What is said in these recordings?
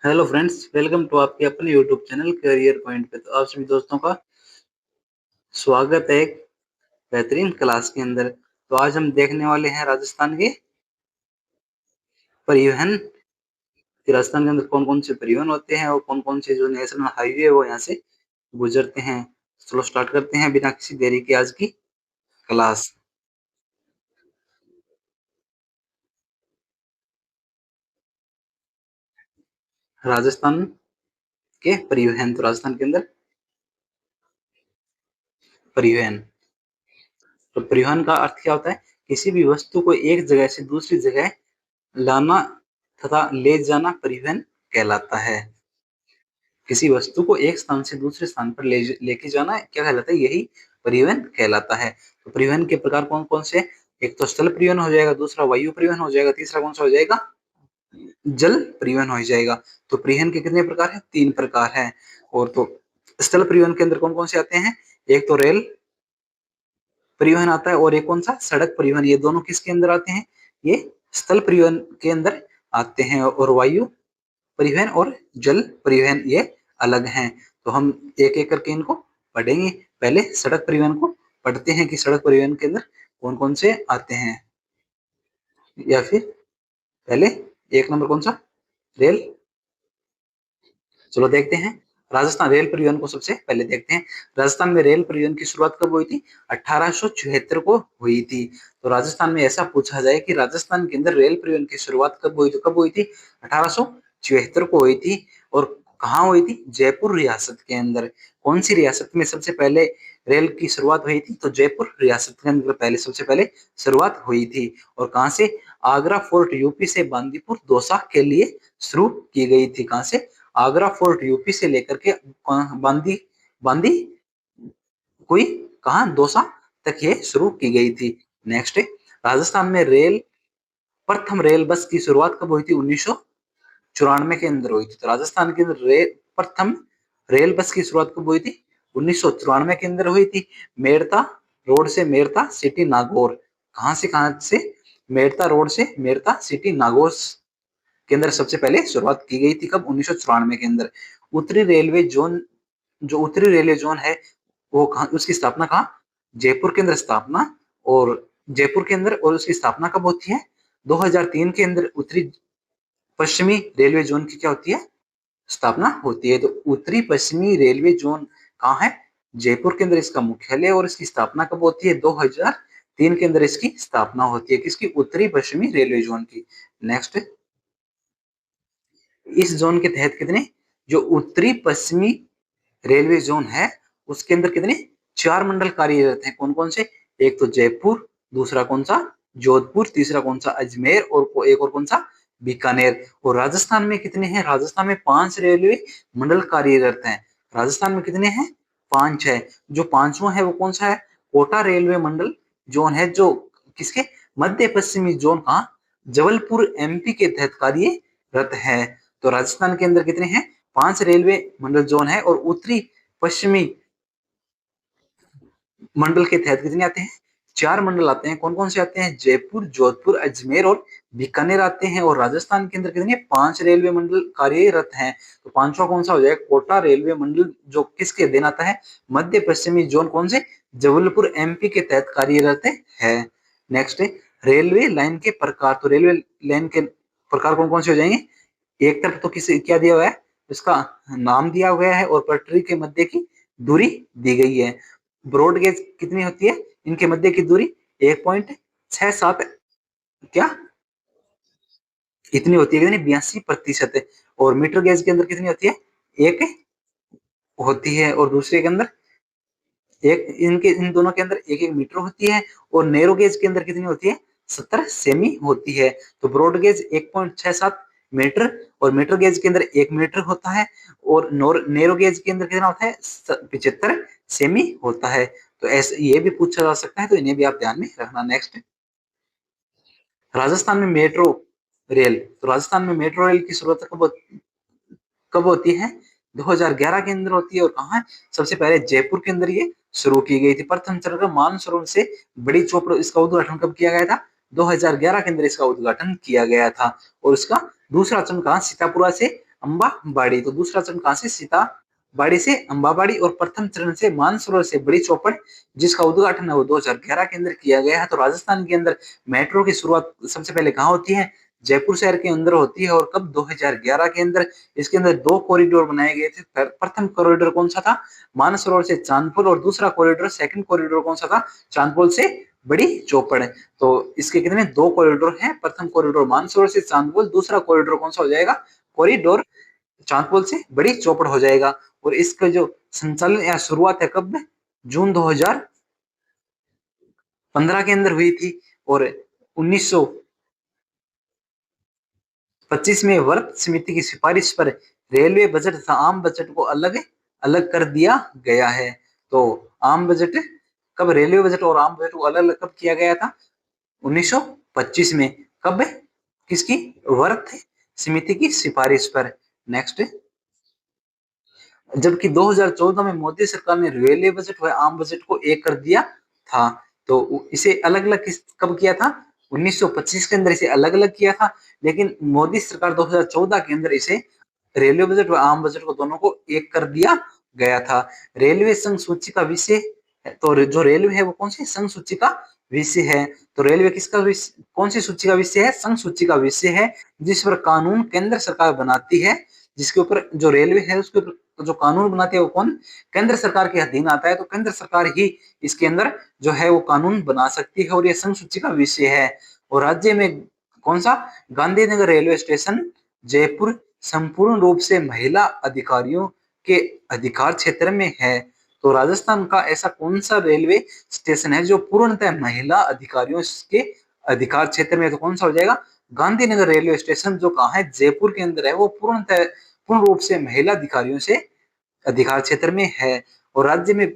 Hello friends, welcome to आपके अपने YouTube channel career point पे। तो आप सभी दोस्तों का स्वागत है एक बेहतरीन क्लास के अंदर। तो आज हम देखने वाले हैं राजस्थान के परिवहन कि राजस्थान के अंदर कौन कौन से परिवहन होते हैं और कौन कौन से जो नेशनल हाईवे है वो यहाँ से गुजरते हैं। चलो स्टार्ट करते हैं बिना किसी देरी के आज की क्लास। राजस्थान के परिवहन, तो राजस्थान के अंदर परिवहन, तो परिवहन का अर्थ क्या होता है? किसी भी वस्तु को एक जगह से दूसरी जगह लाना तथा ले जाना परिवहन कहलाता है। किसी वस्तु को एक स्थान से दूसरे स्थान पर लेके जाना क्या कहलाता है? यही परिवहन कहलाता है। तो परिवहन के प्रकार कौन कौन से? एक तो स्थल परिवहन हो जाएगा, दूसरा वायु परिवहन हो जाएगा, तीसरा कौन सा हो जाएगा? जल परिवहन हो जाएगा। तो परिवहन के कितने प्रकार है? 3 प्रकार है। और तो स्थल परिवहन के अंदर कौन कौन से आते हैं? एक तो रेल परिवहन आता है और एक कौन सा? सड़क परिवहन। ये दोनों किसके अंदर आते हैं? ये स्थल परिवहन के अंदर आते हैं। और वायु परिवहन और जल परिवहन ये अलग हैं। तो हम एक एक करके इनको पढ़ेंगे। पहले सड़क परिवहन को पढ़ते हैं कि सड़क परिवहन के अंदर कौन कौन से आते हैं। या फिर पहले एक नंबर कौन सा? रेल। चलो देखते हैं। राजस्थान रेल परिवहन को सबसे पहले देखते हैं। राजस्थान में रेल परिवहन की शुरुआत कब हुई थी? 1876 को हुई थी। तो राजस्थान में ऐसा पूछा जाए कि राजस्थान के अंदर रेल परिवहन की शुरुआत कब हुई? तो कब हुई थी? 1876 को हुई थी। और कहाँ हुई थी? जयपुर रियासत के अंदर। कौन सी रियासत में सबसे पहले रेल की शुरुआत हुई थी? तो जयपुर रियासत के अंदर पहले सबसे पहले शुरुआत हुई थी। और कहाँ से? आगरा फोर्ट यूपी से बांदीपुर दौसा के लिए शुरू की गई थी। कहाँ से? आगरा फोर्ट यूपी से लेकर के बांदी बांदी कोई कहा दौसा तक ये शुरू की गई थी। नेक्स्ट, राजस्थान में प्रथम रेल बस की शुरुआत कब हुई थी? 1994 के अंदर हुई थी। तो राजस्थान के अंदर प्रथम रेल बस की शुरुआत कब हुई थी? 1994 के अंदर हुई थी। मेड़ता रोड से मेड़ता सिटी नागौर। कहां से? मेड़ता रोड से मेड़ता सिटी नागौर के अंदर सबसे पहले शुरुआत की गई थी। कब? 1994 के अंदर। उत्तरी रेलवे जोन, जो उत्तरी रेलवे जोन है वो कहा, उसकी स्थापना कहाँ? जयपुर के अंदर स्थापना। और जयपुर के अंदर, और उसकी स्थापना कब होती है? 2003 के अंदर उत्तरी पश्चिमी रेलवे जोन की क्या होती है? स्थापना होती है। तो उत्तरी पश्चिमी रेलवे जोन कहाँ है? जयपुर के अंदर इसका मुख्यालय। और इसकी स्थापना कब होती है? 2003 के अंदर इसकी स्थापना होती है। किसकी? उत्तरी पश्चिमी रेलवे जोन की। नेक्स्ट, इस जोन के तहत कितने, जो उत्तरी पश्चिमी रेलवे जोन है उसके अंदर कितने? 4 मंडल कार्यरत हैं। कौन कौन से? एक तो जयपुर, दूसरा कौन सा? जोधपुर, तीसरा कौन सा? अजमेर, और एक और कौन सा? बीकानेर। और राजस्थान में कितने हैं? राजस्थान में 5 रेलवे मंडल कार्यरत हैं। राजस्थान में कितने हैं? 5 है। जो पांचवा है वो कौन सा है? कोटा रेलवे मंडल जोन है, जो किसके? मध्य पश्चिमी जोन का जबलपुर एमपी के तहत कार्यरत है। तो राजस्थान के अंदर कितने हैं? 5 रेलवे मंडल जोन है। और उत्तरी पश्चिमी मंडल के तहत कितने आते हैं? 4 मंडल आते हैं। कौन कौन से आते हैं? जयपुर, जोधपुर, अजमेर और बीकानेर आते हैं। और राजस्थान के अंदर कितने? 5 रेलवे मंडल कार्यरत हैं। तो पांचवा कौन सा हो जाएगा? कोटा रेलवे मंडल, जो किसके अधीन आता है? मध्य पश्चिमी जोन। कौन से? जबलपुर एमपी के तहत कार्यरत है। नेक्स्ट, रेलवे लाइन के प्रकार। तो रेलवे लाइन के प्रकार कौन कौन से हो जाएंगे? एक तरफ तो किसी क्या दिया हुआ है? इसका नाम दिया गया है। और पटरी के मध्य की दूरी दी गई है। ब्रॉड गेज कितनी होती है? इनके मध्य की दूरी 1.67 क्या इतनी होती है? कितनी? 82%। और मीटर गेज के अंदर कितनी होती है? एक होती है। और दूसरे के अंदर एक, इनके इन दोनों के अंदर एक एक मीटर होती है। और नैरो गेज के अंदर कितनी होती है? 70 सेमी होती है। तो ब्रॉड गेज 1.67 मीटर, और मीटर गेज के अंदर 1 मीटर होता है। और नैरो गेज के अंदर कितना होता है? 75 सेमी होता है। तो ऐसे ये भी पूछा जा सकता है, तो इन्हें भी आप ध्यान में रखना। नेक्स्ट, राजस्थान में मेट्रो रेल। तो राजस्थान में मेट्रो रेल की शुरुआत कब होती है? 2011 के अंदर होती है। और कहाँ है? सबसे पहले जयपुर के अंदर ये शुरू की गई थी। प्रथम चरण का मानसरोवर से बड़ी चौपड़, इसका उद्घाटन कब किया गया था? 2011 के अंदर इसका उद्घाटन किया गया था। और इसका दूसरा चरण कहाँ? सीतापुरा से अम्बाबाड़ी। तो दूसरा चरण कहां से? सीताबाड़ी से अम्बाबाड़ी। और प्रथम चरण से मानसरोवर से बड़ी चौपड़, जिसका उद्घाटन है वो 2011 के अंदर किया गया है। तो राजस्थान के अंदर मेट्रो की शुरुआत सबसे पहले कहाँ होती है? जयपुर शहर के अंदर होती है। और कब? 2011 के अंदर। इसके अंदर 2 कॉरिडोर बनाए गए थे। प्रथम कॉरिडोर कौन सा था? मानसरोवर से चांदपुर। और दूसरा कॉरिडोर, सेकंड कॉरिडोर कौन सा था? चांदपुर से बड़ी चौपड़। तो इसके कितने? 2 कॉरिडोर हैं। प्रथम कॉरिडोर मानसरोवर से चांदपुर, दूसरा कॉरिडोर कौन सा हो जाएगा? कॉरिडोर चांदपुर से बड़ी चौपड़ हो जाएगा। और इसका जो संचालन या शुरुआत है कब? जून 2015 के अंदर हुई थी। और 1925 में वर्त समिति की सिफारिश पर रेलवे बजट तथा आम बजट को अलग अलग कर दिया गया है। तो आम बजट कब? रेलवे बजट और आम बजट को अलग अलग कब किया गया था? 1925 में। कब? किसकी? वर्त समिति की सिफारिश पर। नेक्स्ट, जबकि 2014 में मोदी सरकार ने रेलवे बजट व आम बजट को एक कर दिया था। तो इसे अलग अलग कब किया था? 1925 के अंदर इसे अलग अलग किया था। लेकिन मोदी सरकार 2014 के अंदर इसे रेलवे बजट व आम बजट को दोनों को एक कर दिया गया था। रेलवे संघ सूची का विषय, तो जो रेलवे है वो कौन सी? संघ सूची का विषय है। तो रेलवे किसका विषय? कौन सी सूची का विषय है? संघ सूची का विषय है, जिस पर कानून केंद्र सरकार बनाती है। जिसके ऊपर जो रेलवे है उसके ऊपर जो कानून बनाती है वो कौन? केंद्र सरकार के अधीन आता है। तो केंद्र सरकार ही इसके अंदर जो है वो कानून बना सकती है। और ये संघ सूची का विषय है। और राज्य में कौन सा? गांधीनगर रेलवे स्टेशन जयपुर संपूर्ण रूप से महिला अधिकारियों के अधिकार क्षेत्र में है। तो राजस्थान का ऐसा कौन सा रेलवे स्टेशन है जो पूर्णतः महिला अधिकारियों के अधिकार क्षेत्र में? तो कौन सा हो जाएगा? गांधीनगर रेलवे स्टेशन, जो कहाँ है? जयपुर के अंदर है। वो पूर्ण रूप से महिला अधिकारियों से अधिकार क्षेत्र में है। और राज्य में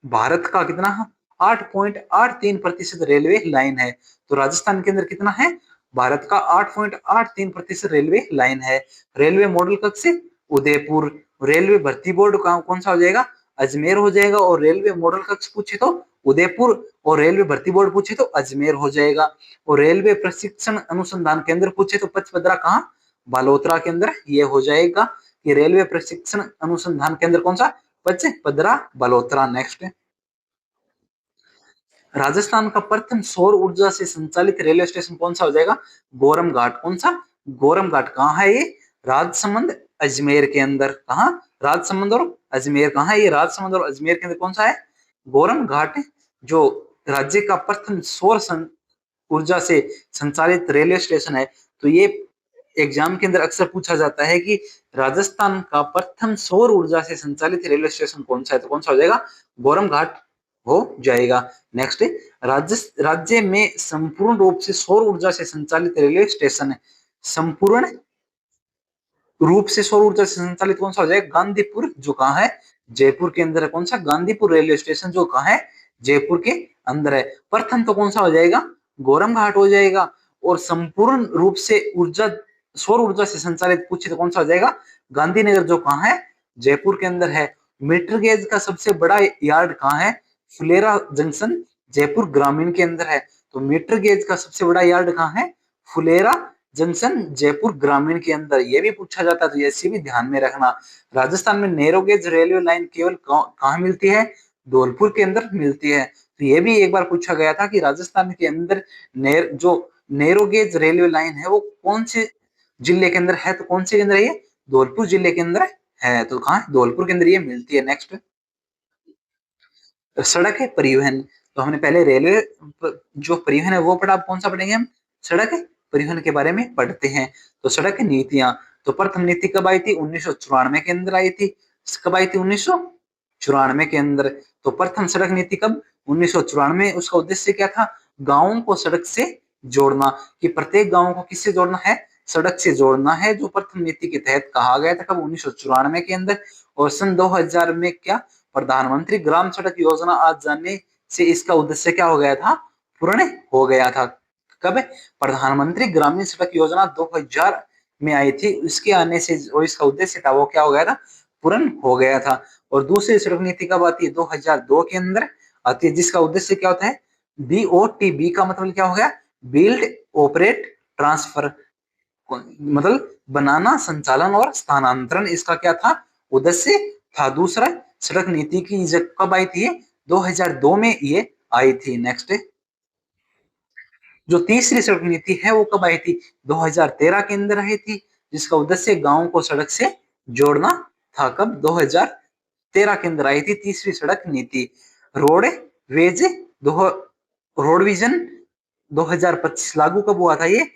भारत का कितना? 8.83% रेलवे लाइन है। तो राजस्थान के अंदर कितना है? भारत का 8.83% रेलवे लाइन है। रेलवे मॉडल कक्ष से उदयपुर। रेलवे भर्ती बोर्ड कौन सा हो जाएगा? अजमेर हो जाएगा। और रेलवे मॉडल कक्ष पूछे तो उदयपुर, और रेलवे भर्ती बोर्ड पूछे तो अजमेर हो जाएगा। और रेलवे प्रशिक्षण अनुसंधान केंद्र पूछे तो पचपदरा कहाँ? बालोतरा के अंदर ये हो जाएगा कि रेलवे प्रशिक्षण अनुसंधान केंद्र कौन सा? पचपदरा बालोतरा। नेक्स्ट, राजस्थान का प्रथम सौर ऊर्जा से संचालित रेलवे स्टेशन कौन सा हो जाएगा? गोरम घाट। कौन सा? गोरम घाट। कहाँ है ये? राजसमंद अजमेर के अंदर। कहाँ? राजसमंद और अजमेर। कहाँ है ये? राजसमंद और अजमेर के अंदर। कौन सा है? गोरम घाट, जो राज्य का प्रथम सौर ऊर्जा से संचालित रेलवे स्टेशन है। तो ये एग्जाम के अंदर अक्सर पूछा जाता है कि राजस्थान का प्रथम सौर ऊर्जा से संचालित रेलवे स्टेशन कौन सा है? तो कौन सा हो जाएगा? गोरम घाट हो जाएगा। नेक्स्ट, राज्य में संपूर्ण रूप से सौर ऊर्जा से संचालित रेलवे स्टेशन है। संपूर्ण रूप से सौर ऊर्जा से संचालित कौन सा हो जाएगा? गांधीपुर, जो कहाँ है? जयपुर के अंदर है। कौन सा? गांधीपुर रेलवे स्टेशन, जो कहाँ है? जयपुर के अंदर है। प्रथम तो कौन सा हो जाएगा? गोरम घाट हो जाएगा। और संपूर्ण रूप से ऊर्जा, सौर ऊर्जा से संचालित पूछे तो कौन सा हो जाएगा? गांधीनगर, जो कहाँ है? जयपुर के अंदर है। मीटर गेज का सबसे बड़ा यार्ड कहाँ है? फुलेरा जंक्शन, जयपुर ग्रामीण के अंदर है। तो मीटर गेज का सबसे बड़ा यार्ड कहाँ है? फुलेरा जंक्शन, जयपुर ग्रामीण के अंदर। ये भी पूछा जाता है, तो ऐसे भी ध्यान में रखना। राजस्थान में नैरो गेज रेलवे लाइन केवल कहाँ मिलती है? धौलपुर के अंदर मिलती है। तो ये भी एक बार पूछा गया था कि राजस्थान के अंदर जो नैरो गेज रेलवे लाइन है वो कौन से जिले के अंदर है? तो कौन से के अंदर है ये? धौलपुर जिले के अंदर है। तो कहाँ? धौलपुर के अंदर ये मिलती है। नेक्स्ट, सड़क है परिवहन। तो हमने पहले रेलवे जो परिवहन है वो पढ़ा। अब कौन सा पढ़ेंगे हम? सड़क परिवहन के बारे में पढ़ते हैं। तो सड़क नीतियां, तो प्रथम नीति कब आई थी? 1994 के अंदर आई थी। कब आई थी? 1994 के अंदर। तो प्रथम सड़क नीति कब? 1994। उसका उद्देश्य क्या था? गांवों को सड़क से जोड़ना, कि प्रत्येक गांव को किससे जोड़ना है? सड़क से जोड़ना है, जो प्रथम नीति के तहत कहा गया था। कब? 1994 के अंदर। और सन 2000 में क्या? प्रधानमंत्री ग्राम सड़क योजना आज जाने से इसका उद्देश्य क्या हो गया था? पूर्ण हो गया था। कब? प्रधानमंत्री ग्रामीण सड़क योजना 2000 में आई थी। इसके आने से जो इसका उद्देश्य था वो क्या हो गया था? पूर्ण हो गया था। और दूसरी सड़क नीति कब आती है? 2002 के अंदर आती है, जिसका उद्देश्य क्या होता है? BOT। बी का मतलब क्या हो गया? Build operate transfer. मतलब बनाना, संचालन और स्थानांतरण इसका क्या था, उद्देश्य था। दूसरा, सड़क नीति की कब आई थी, 2002 में ये आई थी। नेक्स्ट, जो तीसरी सड़क नीति है वो कब आई थी, 2013 के अंदर आई थी, जिसका उद्देश्य गांव को सड़क से जोड़ना था। कब, 2013 के अंदर आई थी तीसरी सड़क नीति। रोड वेज रोड विजन 2025 लागू कब हुआ था, ये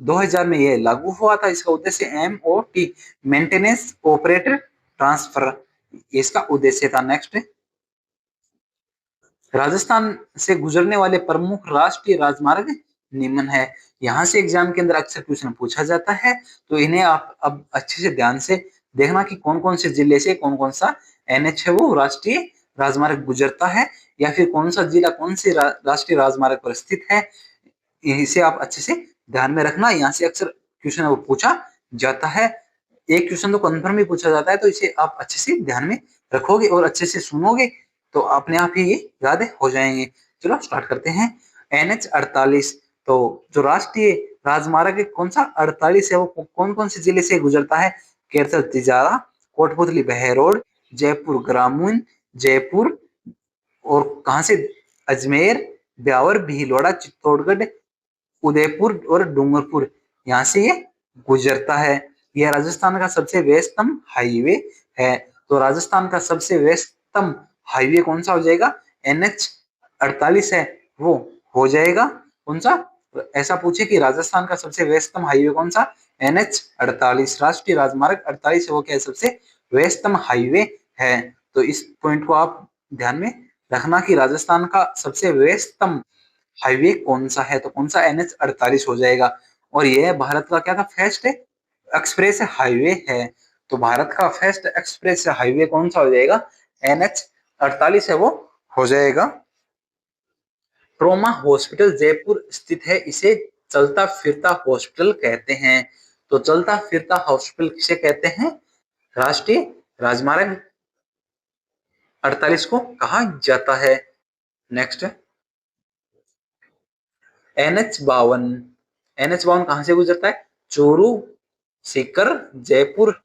2000 में ये लागू हुआ था। इसका उद्देश्य MOT, मेंटेनेंस ऑपरेटर ट्रांसफर, इसका उद्देश्य था। नेक्स्ट, राजस्थान से गुजरने वाले प्रमुख राष्ट्रीय राजमार्ग निम्न है। यहाँ से एग्जाम के अंदर अक्सर क्वेश्चन पूछा जाता है, तो इन्हें आप अब अच्छे से ध्यान से देखना कि कौन कौन से जिले से कौन कौन सा NH है वो राष्ट्रीय राजमार्ग गुजरता है, या फिर कौन सा जिला कौन से राष्ट्रीय राजमार्ग पर स्थित है। इसे आप अच्छे से ध्यान में रखना, यहाँ से अक्सर क्वेश्चन वो पूछा जाता है। एक क्वेश्चन तो कंफर्म ही पूछा जाता है, तो इसे आप अच्छे से ध्यान में रखोगे और अच्छे से सुनोगे तो अपने आप ही ये याद हो जाएंगे। चलो स्टार्ट करते हैं। NH 48, तो जो राष्ट्रीय राजमार्ग है कौन सा 48 है, वो कौन कौन से जिले से गुजरता है, केरथल तिजारा, कोटपुतली बहरोड, जयपुर ग्रामीण, जयपुर, और कहां से, अजमेर, ब्यावर, भीलवाड़ा, चित्तौड़गढ़, उदयपुर और डूंगरपुर, यहाँ से ये गुजरता है। यह राजस्थान का सबसे व्यस्तम हाईवे है। तो राजस्थान का सबसे व्यस्तम हाईवे कौन सा हो जाएगा, NH 48 है, वो हो जाएगा। कौन सा, ऐसा पूछे कि राजस्थान का सबसे व्यस्तम हाईवे कौन सा, NH 48, राष्ट्रीय राजमार्ग 48 है, वो क्या है, सबसे व्यस्तम हाईवे है। तो इस पॉइंट को आप ध्यान में रखना कि राजस्थान का सबसे व्यस्तम हाईवे कौन सा है, तो कौन सा, NH 48 हो जाएगा। और यह भारत का क्या था, फर्स्ट एक्सप्रेस हाईवे है। तो भारत का फर्स्ट एक्सप्रेस हाईवे कौन सा हो जाएगा, NH 48 है, वो हो जाएगा। ट्रोमा हॉस्पिटल जयपुर स्थित है, इसे चलता फिरता हॉस्पिटल कहते हैं। तो चलता फिरता हॉस्पिटल किसे कहते हैं, राष्ट्रीय राजमार्ग 48 को कहा जाता है। नेक्स्ट, NH 52, NH 52 कहां से गुजरता है, चूरू, सीकर, जयपुर,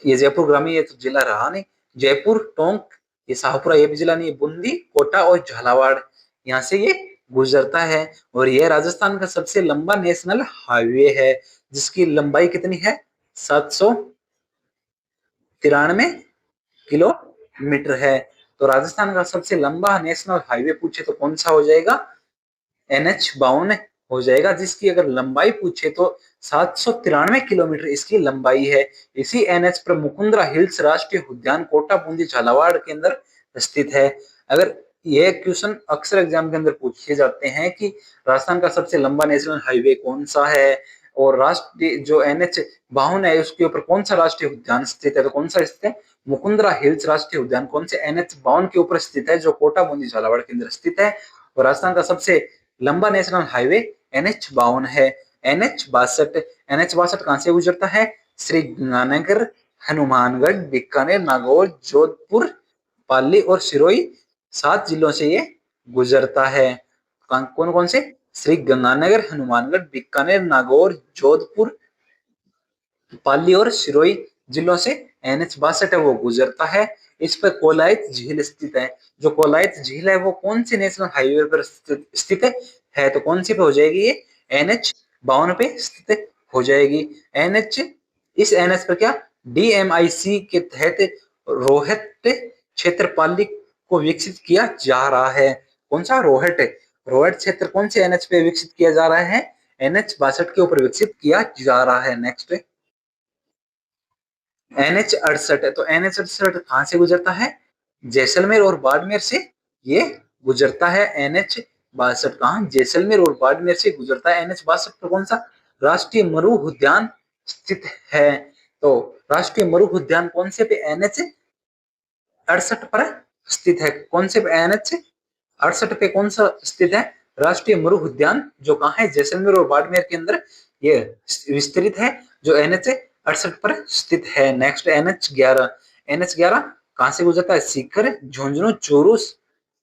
ये जयपुर ग्रामीण ये तो जिला रहा नहीं, जयपुर, टोंक, ये शाहपुरा ये भी जिला नहीं, बूंदी, कोटा और झालावाड़, यहाँ से ये गुजरता है। और यह राजस्थान का सबसे लंबा नेशनल हाईवे है, जिसकी लंबाई कितनी है, 793 किलोमीटर है। तो राजस्थान का सबसे लंबा नेशनल हाईवे पूछे तो कौन सा हो जाएगा, NH 52 हो जाएगा, जिसकी अगर लंबाई पूछे तो 793 किलोमीटर इसकी लंबाई है। इसी NH पर मुकुंदरा हिल्स राष्ट्रीय उद्यान कोटा, बूंदी, झालावाड़ के अंदर स्थित है। अगर यह क्वेश्चन अक्सर एग्जाम के अंदर पूछे जाते हैं कि राजस्थान का सबसे लंबा नेशनल हाईवे कौन सा है, और राष्ट्रीय जो NH 52 है उसके ऊपर कौन सा राष्ट्रीय उद्यान स्थित है, तो कौन सा स्थित है, मुकुंदरा हिल्स राष्ट्रीय उद्यान कौन से NH 52 के ऊपर स्थित है, जो कोटा, बूंदी, झालावाड़ के अंदर स्थित है। और राजस्थान का सबसे लंबा नेशनल हाईवे NH 52 है। NH 62 कहां से गुजरता है, श्री गंगानगर, हनुमानगढ़, बीकानेर, नागौर, जोधपुर, पाली और सिरोही, 7 जिलों से ये गुजरता है। कौन कौन से, श्री गंगानगर, हनुमानगढ़, बीकानेर, नागौर, जोधपुर, पाली और सिरोही जिलों से NH 62 है वो गुजरता है। इस पर कोलायत झील स्थित है। जो कोलायत झील है वो कौन सी नेशनल हाईवे पर स्थित है, तो कौन सी पे हो जाएगी, ये NH 52 पे स्थित हो जाएगी। NH, इस NH पर क्या, DMIC के तहत रोहट क्षेत्रपाली को विकसित किया जा रहा है। कौन सा, रोहट, रोहट क्षेत्र कौन से NH पे विकसित किया जा रहा है, NH 62 के ऊपर विकसित किया जा रहा है। नेक्स्ट, NH 68 है, तो NH 68 कहां से गुजरता है, जैसलमेर और बाड़मेर से ये गुजरता है। NH 62 कहां, जैसलमेर और बाड़मेर से गुजरता है। NH 62 पर कौन सा राष्ट्रीय मरु उद्यान स्थित है, तो राष्ट्रीय मरु उद्यान कौन से पे, NH 68 पर स्थित है। कौन से पे, NH 68 पे कौन सा स्थित है, राष्ट्रीय मरु उद्यान, जो कहाँ है, जैसलमेर और बाड़मेर के अंदर ये विस्तृत है, जो NH 68 पर स्थित है। नेक्स्ट, NH 11, NH 11 कहां से गुजरता है, सीकर, झुंझुनू, चूरू,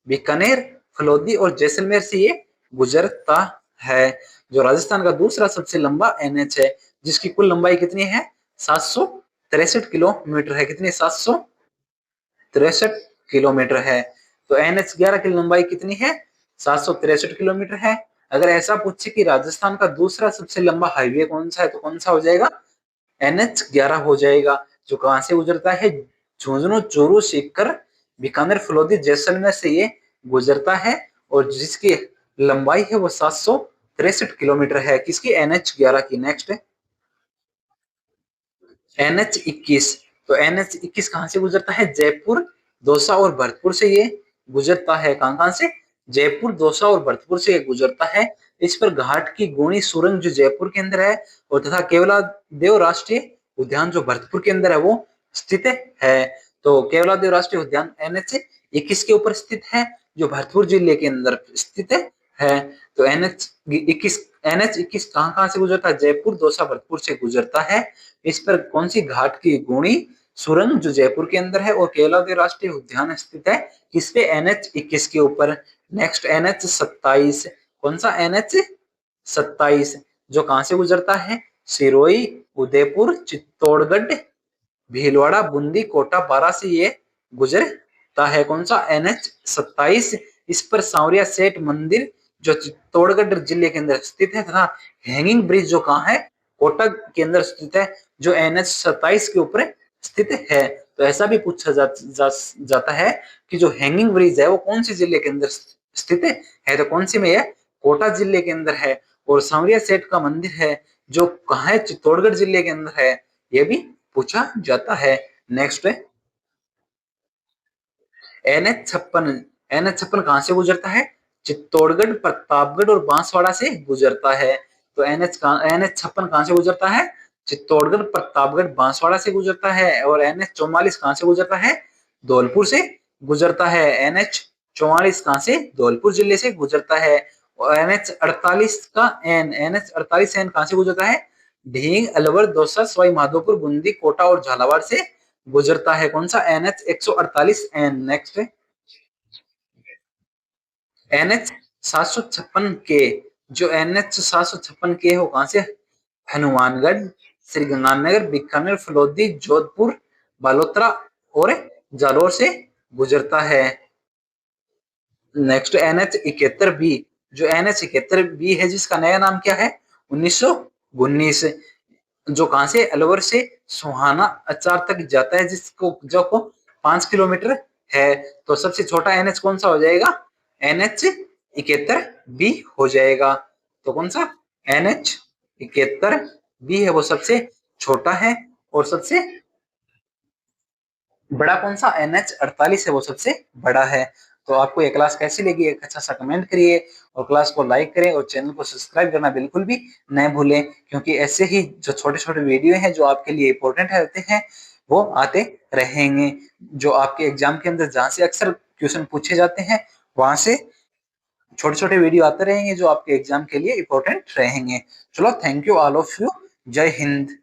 बीकानेर, फलोदी और जैसलमेर से ये गुजरता है। जो राजस्थान का दूसरा सबसे लंबा एनएच है, जिसकी कुल लंबाई कितनी है? 763 किलोमीटर है। कितनी? 763 किलोमीटर है। तो एनएच 11 की लंबाई कितनी है? 763 किलोमीटर है। अगर ऐसा पूछे कि राजस्थान का दूसरा सबसे लंबा हाईवे कौन सा है, तो कौन सा हो जाएगा? NH 11 हो जाएगा। जो कहां से गुजरता है? झुंझुनू, चूरू, सीकर, बीकानेर, फलोदी, जैसलमेर से ये गुजरता है, और जिसकी लंबाई है वो 763 किलोमीटर है। किसकी? NH 11 की। नेक्स्ट है NH 21। तो NH 21 कहां से गुजरता है? जयपुर, दौसा और भरतपुर से ये गुजरता है। कहां कहां से? जयपुर, दौसा और भरतपुर से ये गुजरता है। इस पर घाट की गोणी सुरंग जो जयपुर के अंदर है, और तथा केवला देव राष्ट्रीय उद्यान जो भरतपुर के अंदर है वो स्थित है। तो केवला देव राष्ट्रीय उद्यान NH 21 के ऊपर स्थित है, जो भरतपुर जिले के अंदर स्थित है। तो NH 21 कहां कहां से गुजरता है? जयपुर, दौसा, भरतपुर से गुजरता है। इस पर कौन सी घाट की गुणी सुरंग जो जयपुर के अंदर है, और केवलादेव राष्ट्रीय उद्यान स्थित है किस पे? NH 21 के ऊपर। Next NH 27। कौन सा? NH 27 जो कहां से गुजरता है? सिरोही, उदयपुर, चित्तौड़गढ़, भीलवाड़ा, बूंदी, कोटा, बारा से ये गुजरता है। कौन सा? NH 27। इस पर सांवरिया सेठ मंदिर जो चित्तौड़गढ़ जिले के अंदर स्थित है, तथा हैंगिंग ब्रिज जो कहाँ है? कोटा के अंदर स्थित है, जो NH 27 के ऊपर स्थित है। तो ऐसा भी पूछा जाता है कि जो हैंगिंग ब्रिज है वो कौन से जिले के अंदर स्थित है, तो कौन सी में है? कोटा जिले के अंदर है। और सांवरिया सेठ का मंदिर है जो कहाँ है? चित्तौड़गढ़ जिले के अंदर है। ये भी पूछा जाता है। नेक्स्ट है NH 56। NH 56 कहां से गुजरता है? चित्तौड़गढ़, प्रतापगढ़ और बांसवाड़ा से गुजरता है। तो NH 56 कहां से गुजरता है? चित्तौड़गढ़, प्रतापगढ़, बांसवाड़ा से गुजरता है। और NH 44 कहां से गुजरता है? धौलपुर से गुजरता है। NH 44 कहां से? धौलपुर जिले से गुजरता है। और NH 48 कहां से गुजरता है? ढींग, अलवर, दौसा, सवाई माधोपुर, बूंदी, कोटा और झालावाड़ से गुजरता है। कौन सा? NH 148N। नेक्स्ट है NH 756 के। जो NH 756 के है वो कहां से? हनुमानगढ़, श्री गंगानगर, बीकानेर, फलोदी, जोधपुर, बालोतरा और जालोर से गुजरता है। Next NH 71B। जो NH 71B है, जिसका नया नाम क्या है? 1919। जो कहां से? अलवर से सुहाना अचार तक जाता है, जिसको जो को 5 किलोमीटर है। तो सबसे छोटा NH कौन सा हो जाएगा? NH 71B हो जाएगा। तो कौन सा? NH 71B है वो सबसे छोटा है। और सबसे बड़ा कौन सा? NH 48 है वो सबसे बड़ा है। तो आपको ये क्लास कैसी लगी? एक अच्छा सा कमेंट करिए, और क्लास को लाइक करें, और चैनल को सब्सक्राइब करना बिल्कुल भी न भूलें, क्योंकि ऐसे ही जो छोटे छोटे वीडियो हैं जो आपके लिए इंपॉर्टेंट रहते हैं वो आते रहेंगे। जो आपके एग्जाम के अंदर जहाँ से अक्सर क्वेश्चन पूछे जाते हैं, वहां से छोटे छोटे वीडियो आते रहेंगे जो आपके एग्जाम के लिए इंपॉर्टेंट रहेंगे। चलो, thank you all of you. जय हिंद।